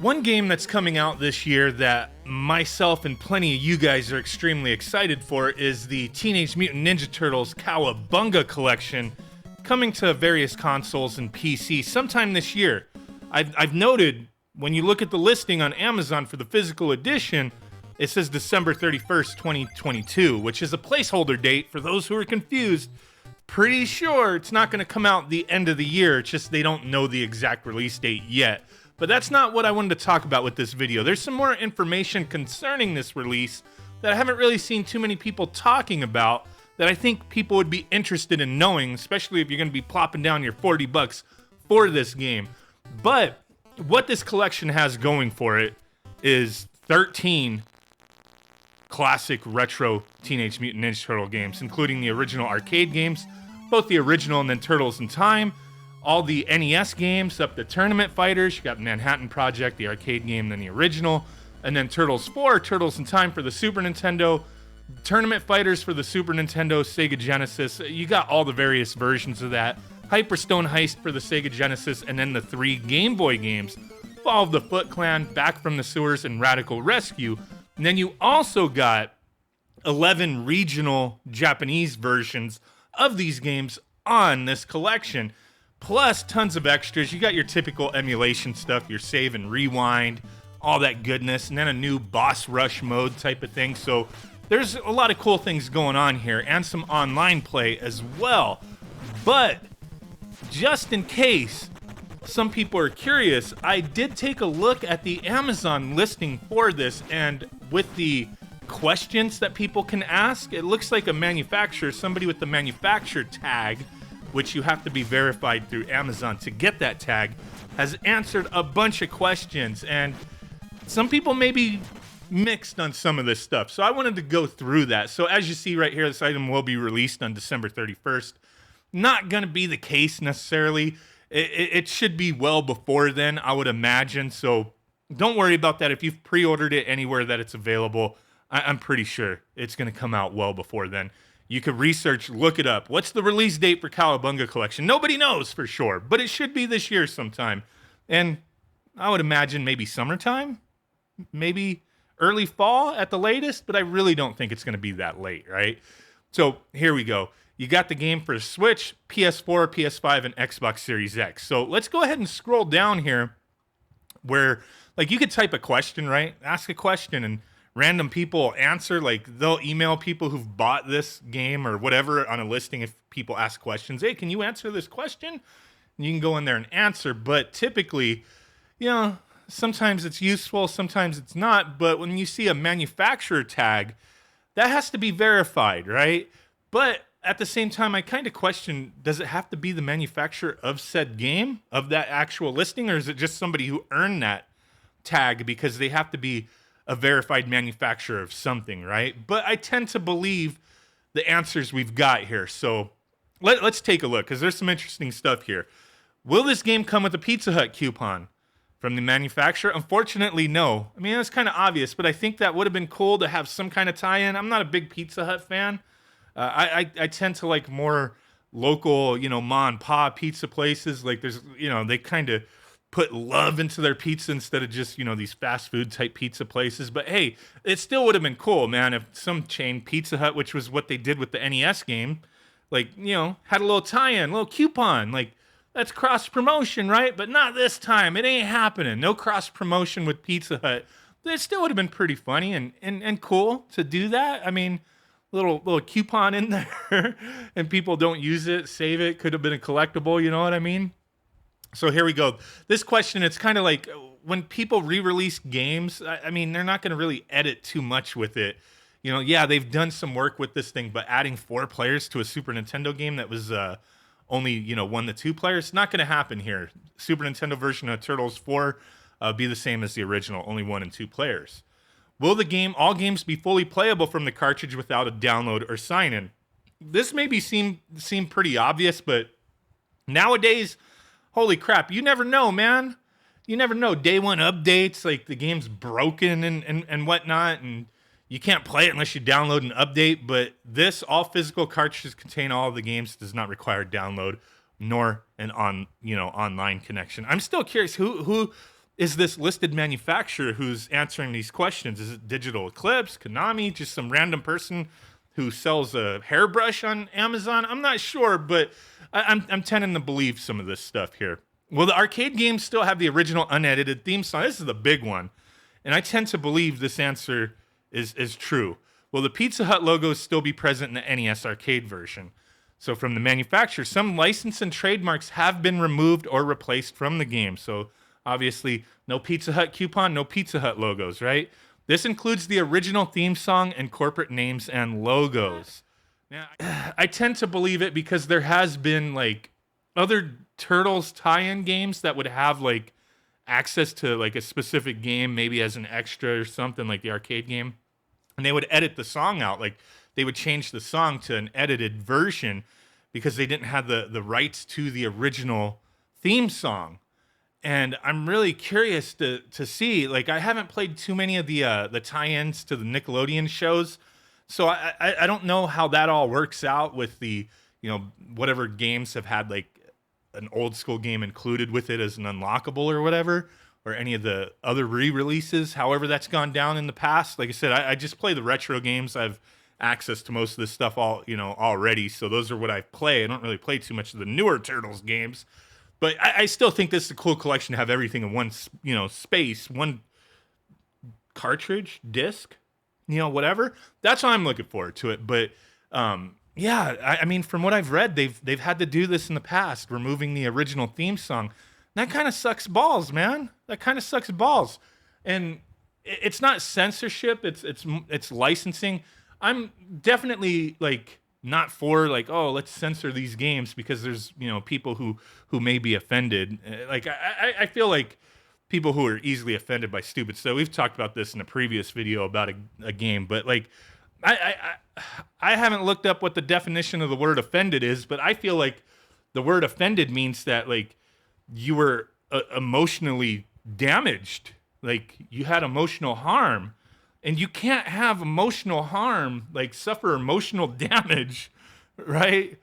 One game that's coming out this year that myself and plenty of you guys are extremely excited for is the Teenage Mutant Ninja Turtles Cowabunga collection, coming to various consoles and PC sometime this year. I've noted when you look at the listing on Amazon for the physical edition, it says December 31st, 2022, which is a placeholder date for those who are confused. Pretty sure it's not going to come out the end of the year, it's just they don't know the exact release date yet. But that's not what I wanted to talk about with this video. There's some more information concerning this release that I haven't really seen too many people talking about that I think people would be interested in knowing, especially if you're going to be plopping down your $40 for this game. But what this collection has going for it is 13 classic retro Teenage Mutant Ninja Turtle games, including the original arcade games, both the original and then Turtles in Time, all the NES games up to Tournament Fighters. You got Manhattan Project, the arcade game, then the original, and then Turtles 4, Turtles in Time for the Super Nintendo, Tournament Fighters for the Super Nintendo, Sega Genesis. You got all the various versions of that. Hyperstone Heist for the Sega Genesis, and then the 3 Game Boy games, Fall of the Foot Clan, Back from the Sewers, and Radical Rescue. And then you also got 11 regional Japanese versions of these games on this collection, plus tons of extras. You got your typical emulation stuff, your save and rewind, all that goodness, and then a new boss rush mode type of thing. So there's a lot of cool things going on here, and some online play as well. But just in case some people are curious, I did take a look at the Amazon listing for this, and with the questions that people can ask, it looks like a manufacturer, somebody with the manufacturer tag, which you have to be verified through Amazon to get that tag, has answered a bunch of questions, and some people may be mixed on some of this stuff. So I wanted to go through that. So as you see right here, this item will be released on December 31st. Not going to be the case necessarily. It should be well before then, I would imagine. So don't worry about that. If you've pre-ordered it anywhere that it's available, I'm pretty sure it's going to come out well before then. You could research, look it up. What's the release date for Cowabunga Collection? Nobody knows for sure, but it should be this year sometime. And I would imagine maybe summertime, maybe early fall at the latest, but I really don't think it's going to be that late, right? So here we go. You got the game for Switch, PS4, PS5, and Xbox Series X. So let's go ahead and scroll down here where, like, you could type a question, right? Ask a question and random people answer. Like, they'll email people who've bought this game or whatever on a listing if people ask questions. Hey, can you answer this question? And you can go in there and answer. But typically, you know, sometimes it's useful, sometimes it's not. But when you see a manufacturer tag, that has to be verified, right? But at the same time, I kind of question, does it have to be the manufacturer of said game, of that actual listing, or is it just somebody who earned that tag because they have to be a verified manufacturer of something, right? But I tend to believe the answers we've got here. So let's take a look, because there's some interesting stuff here. Will this game come with a Pizza Hut coupon from the manufacturer? Unfortunately, no. I mean, that's kind of obvious, but I think that would have been cool to have some kind of tie-in. I'm not a big Pizza Hut fan. I tend to like more local, you know, ma and pa pizza places. Like, there's, you know, they kind of put love into their pizza instead of just, you know, these fast food type pizza places. But hey, it still would have been cool, man, if some chain, Pizza Hut, which was what they did with the NES game, like, you know, had a little tie-in, a little coupon. Like, that's cross promotion, right? But not this time. It ain't happening. No cross promotion with Pizza Hut. It still would have been pretty funny and cool to do that. I mean, little coupon in there and people don't use it, save it, could have been a collectible, you know what I mean? So here we go. This question, it's kind of like when people re-release games, I mean, they're not going to really edit too much with it. You know, yeah, they've done some work with this thing, but adding 4 players to a Super Nintendo game that was only, you know, 1 to 2 players, not going to happen here. Super Nintendo version of Turtles 4 be the same as the original, only 1 and 2 players. Will all games be fully playable from the cartridge without a download or sign-in? This maybe seem pretty obvious, but nowadays, holy crap, you never know, man. You never know. Day one updates, like the game's broken and whatnot, and you can't play it unless you download an update. But this, all physical cartridges contain all of the games, does not require download nor an online connection. I'm still curious who is this listed manufacturer who's answering these questions? Is it Digital Eclipse, Konami, just some random person who sells a hairbrush on Amazon? I'm not sure, but I'm tending to believe some of this stuff here. Will the arcade games still have the original unedited theme song? This is the big one. And I tend to believe this answer is true. Will the Pizza Hut logos still be present in the NES arcade version? So from the manufacturer, some license and trademarks have been removed or replaced from the game. So obviously, no Pizza Hut coupon, no Pizza Hut logos, right? This includes the original theme song and corporate names and logos. Now, I tend to believe it because there has been like other Turtles tie-in games that would have like access to like a specific game, maybe as an extra or something, like the arcade game, and they would edit the song out. Like they would change the song to an edited version because they didn't have the rights to the original theme song. And I'm really curious to see. Like I haven't played too many of the tie-ins to the Nickelodeon shows, so I don't know how that all works out with the, you know, whatever games have had like an old school game included with it as an unlockable or whatever, or any of the other re-releases, however that's gone down in the past. Like I said, I just play the retro games. I've access to most of this stuff already, so those are what I play. I don't really play too much of the newer Turtles games, but I still think this is a cool collection to have everything in one space, one cartridge, disc, whatever. That's why I'm looking forward to it. But yeah, I mean, from what I've read, they've had to do this in the past, removing the original theme song. That kind of sucks balls, man. That kind of sucks balls. And it's not censorship. It's licensing. I'm definitely like not for like, oh, let's censor these games because there's people who may be offended. Like I feel like people who are easily offended by stupid stuff. We've talked about this in a previous video about a game, but like I haven't looked up what the definition of the word offended is, but I feel like the word offended means that like you were emotionally damaged, like you had emotional harm, and you can't have emotional harm, like suffer emotional damage, right,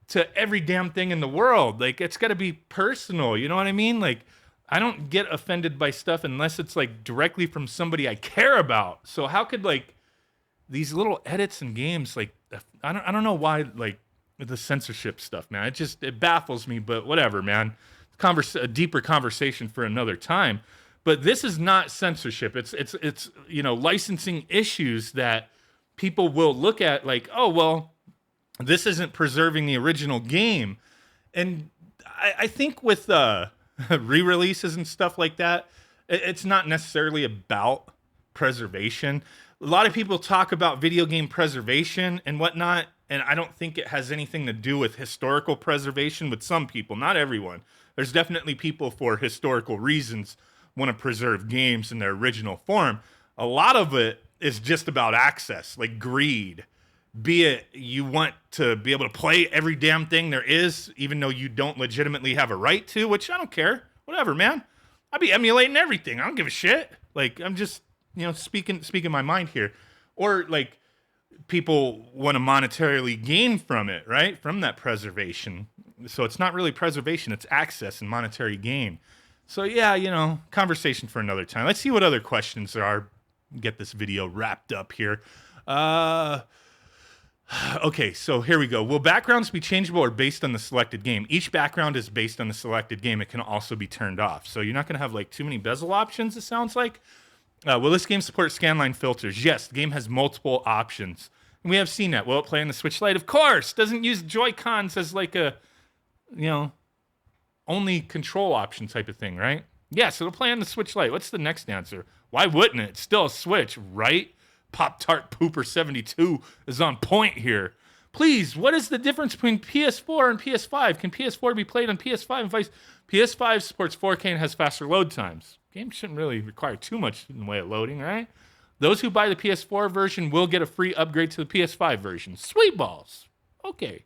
to every damn thing in the world. Like it's got to be personal, you know what I mean? Like I don't get offended by stuff unless it's like directly from somebody I care about. So how could like these little edits and games, like I don't know why, like the censorship stuff, man. It baffles me, but whatever, man. A deeper conversation for another time. But this is not censorship. It's licensing issues that people will look at like, oh well, this isn't preserving the original game. And I think with re-releases and stuff like that, it's not necessarily about preservation. A lot of people talk about video game preservation and whatnot, and I don't think it has anything to do with historical preservation with some people, not everyone. There's definitely people for historical reasons want to preserve games in their original form. A lot of it is just about access, like greed. Be it you want to be able to play every damn thing there is, even though you don't legitimately have a right to, which I don't care. Whatever, man. I'll be emulating everything. I don't give a shit. Like, I'm just, speaking my mind here. Or, like, people want to monetarily gain from it, right? From that preservation. So it's not really preservation, it's access and monetary gain. So yeah, conversation for another time. Let's see what other questions there are. Get this video wrapped up here. Okay, so here we go. Will backgrounds be changeable or based on the selected game? Each background is based on the selected game. It can also be turned off. So you're not going to have like too many bezel options, it sounds like. Will this game support scanline filters? Yes, the game has multiple options. And we have seen that. Will it play on the Switch Lite? Of course. Doesn't use Joy-Cons as like a, only control option type of thing, right? Yes, it'll play on the Switch Lite. What's the next answer? Why wouldn't it? It's still a Switch, right? Pop-Tart Pooper 72 is on point here. Please, what is the difference between PS4 and PS5? Can PS4 be played on PS5 and vice? PS5 supports 4K and has faster load times. Games shouldn't really require too much in the way of loading, right? Those who buy the PS4 version will get a free upgrade to the PS5 version. Sweet balls. Okay.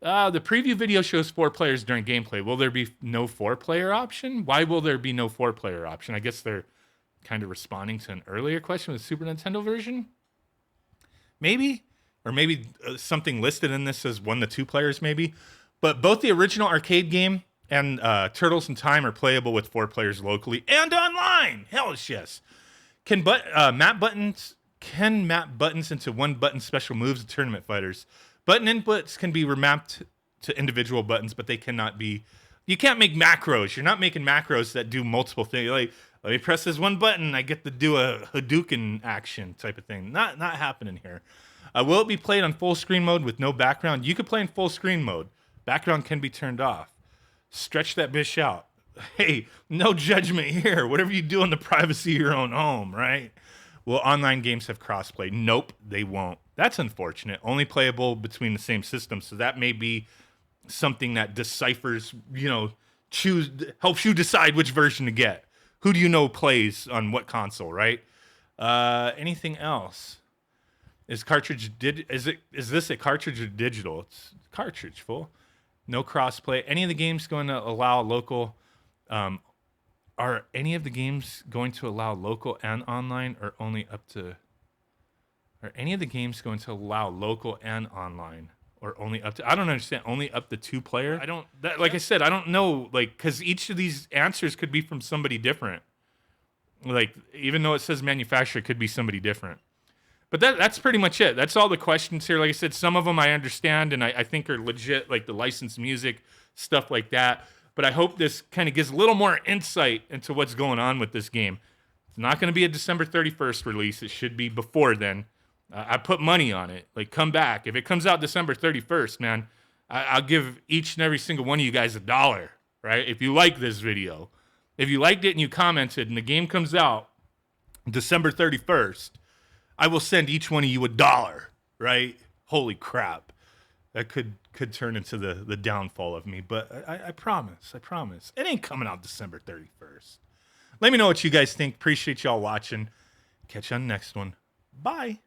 The preview video shows 4 players during gameplay. Will there be no 4-player option? Why will there be no 4-player option? I guess they're kind of responding to an earlier question with the Super Nintendo version. Maybe. Or maybe something listed in this as 1 to 2 players maybe. But both the original arcade game And Turtles in Time are playable with 4 players locally and online. Hell yes. Map buttons into one button special moves of tournament fighters. Button inputs can be remapped to individual buttons, but they cannot be. You can't make macros. You're not making macros that do multiple things. Like, let me press this one button, I get to do a Hadouken action type of thing. Not happening here. Will it be played on full screen mode with no background? You could play in full screen mode. Background can be turned off. Stretch that bitch out. Hey, no judgment here. Whatever you do in the privacy of your own home, right? Will online games have crossplay? Nope, they won't. That's unfortunate. Only playable between the same system. So that may be something that deciphers, helps you decide which version to get. Who do you know plays on what console, right? Anything else? Is this a cartridge or digital? It's cartridge, fool. No crossplay. Any of the games going to allow local? Are any of the games going to allow local and online, or only up to? Are any of the games going to allow local and online, or only up to? I don't understand. Only up to 2 player. Like I said, I don't know. Like, because each of these answers could be from somebody different. Like, even though it says manufacturer, it could be somebody different. But that's pretty much it. That's all the questions here. Like I said, some of them I understand and I think are legit, like the licensed music, stuff like that. But I hope this kind of gives a little more insight into what's going on with this game. It's not going to be a December 31st release. It should be before then. I put money on it. Like, come back. If it comes out December 31st, man, I'll give each and every single one of you guys $1, right? If you like this video. If you liked it and you commented and the game comes out December 31st, I will send each one of you $1, right? Holy crap. That could turn into the downfall of me, but I promise. It ain't coming out December 31st. Let me know what you guys think. Appreciate y'all watching. Catch you on the next one. Bye.